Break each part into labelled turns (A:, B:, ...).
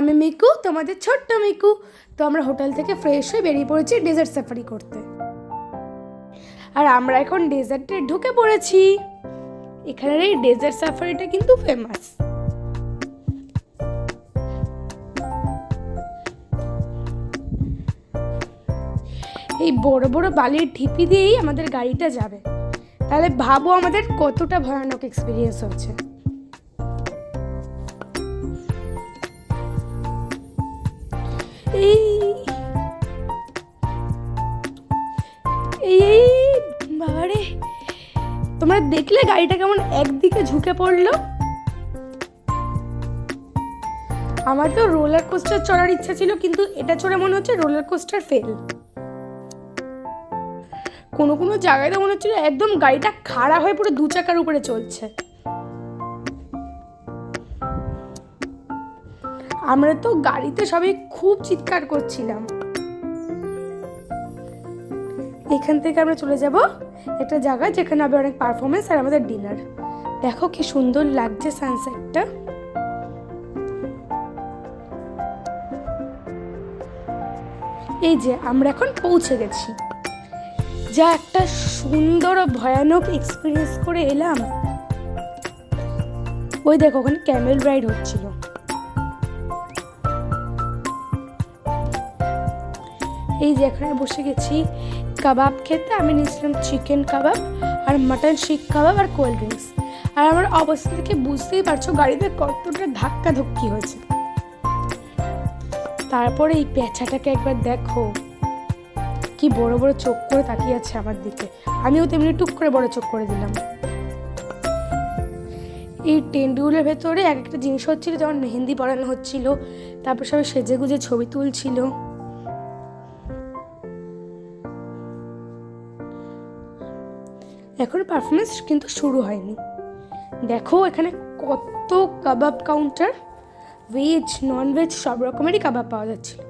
A: আমি মিকু, তোমাদের ছোট্ট মিকু। তো আমরা হোটেল থেকে ফ্রেশ হয়ে বেরিয়ে পড়েছি ডেজার্ট সাফারি করতে। আর আমরা এখন ডেজার্টে ঢুকে পড়েছি। এখানের এই ডেজার্ট সাফারিটা কিন্তু ফেমাস। এই বড় বড় বালির ঢিপি দিয়েই আমাদের গাড়িটা যাবে। তাহলে ভাবো আমাদের কতটা ভয়ানক এক্সপিরিয়েন্স হচ্ছে। বাবারে, তোমরা দেখলে গাড়িটা কেমন একদিকে ঝুঁকে পড়লো। আমার তো রোলার কোস্টার চড়ার ইচ্ছা ছিল, কিন্তু এটা চড়ে মনে হচ্ছে রোলার কোস্টার ফেল। কোনো কোনো জায়গায় তো মনে হচ্ছিল একদম গাড়িটা খাড়া হয়ে পুরো দু চাকার উপরে চলছে। আমরা তো গাড়িতে সবাই খুব চিৎকার করছিলাম। এখান থেকে আমরা চলে যাব একটা জায়গায় যেখানে হবে অনেক পারফরমেন্স আর আমাদের ডিনার। দেখো কি সুন্দর লাগছে সানসেটটা। এই যে আমরা এখন পৌঁছে গেছি। যা একটা সুন্দর ও ভয়ানক এক্সপিরিয়েন্স করে এলাম। ওই দেখো ওখানে ক্যামেল রাইড হচ্ছিল। এই যে এখানে বসে গেছি কাবাব খেতে। আমি নিয়েছিলাম চিকেন কাবাব আর মাটন শিক কাবাব আর কোল্ড ড্রিঙ্কস। আর আমার অবস্থা থেকে বুঝতেই পারছো গাড়িতে কতটা ধাক্কা ধক্কি হয়েছে। তারপরে এই পেঁচাটাকে একবার দেখো, কি বড় বড় চোখ করে তাকিয়ে আছে আমার দিকে। আমিও তেমনি টুক করে বড় চোখ করে দিলাম। এই টেন্টগুলোর ভেতরে এক একটা জিনিস হচ্ছিল, যেমন মেহেন্দি পরানো হচ্ছিল, তারপর সবাই সেজে গুজে ছবি তুলছিল। এখন পারফরমেন্স কিন্তু শুরু হয়নি। দেখো এখানে কত কাবাব কাউন্টার, ভেজ নন ভেজ সব রকমেরই কাবাব পাওয়া যাচ্ছিল।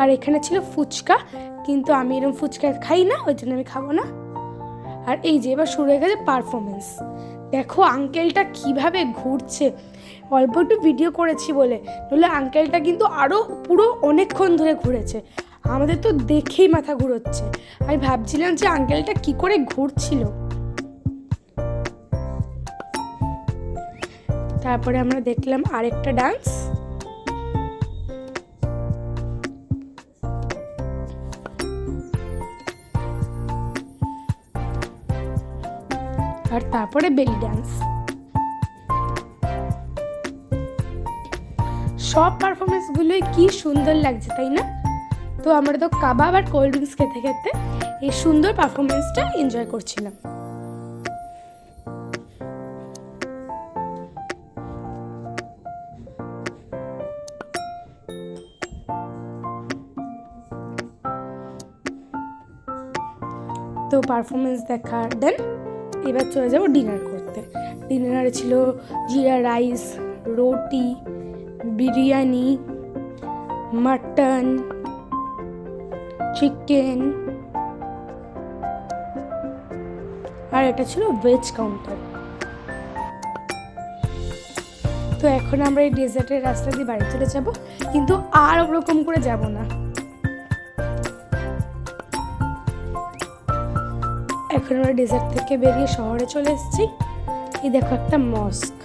A: আর এখানে ছিল ফুচকা, কিন্তু আমি এরকম ফুচকা খাই না, ওই জন্য আমি খাবো না। আর এই যে এবার শুরু হয়ে গেছে পারফরমেন্স। দেখো আঙ্কেলটা কিভাবে ঘুরছে। অল্প একটু ভিডিও করেছি বলে, নইলে আঙ্কেলটা কিন্তু আরও পুরো অনেকক্ষণ ধরে ঘুরেছে। আমাদের তো দেখেই মাথা ঘুরোচ্ছে। আমি ভাবছিলাম যে আঙ্কেলটা কি করে ঘুরছিল। তারপরে আমরা দেখলাম আরেকটা ডান্স। আর তারপরে বেলি ডান্স। সব পারফরমেন্স গুলোই কি সুন্দর লাগছে, তাই না? তো আমরা তো কাবাব আর কোল্ড ড্রিঙ্কস খেতে খেতে এই সুন্দর পারফরমেন্সটা এনজয় করছিলাম। তো পারফরমেন্স দেখা দেন, এবার চলে যাব ডিনার করতে। ডিনারে ছিল জিরা রাইস, রুটি, বিরিয়ানি, মাটন, চিকেন, আর এটা ছিল ভেজ কাউন্টার। তো এখন আমরা এই ডেজার্টের রাস্তা দিয়ে বাড়ি চলে যাব, কিন্তু আর ওরকম করে যাব না। এখন আমরা ডেজার্ট থেকে বেরিয়ে শহরে চলে এসেছি। এই দেখো একটা মস্ক।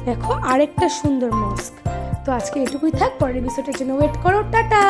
A: দেখো আরেকটা সুন্দর মস্ক। তো আজকে এটুকুই থাক, পরের এপিসোডের জন্য ওয়েট করো। টাটা।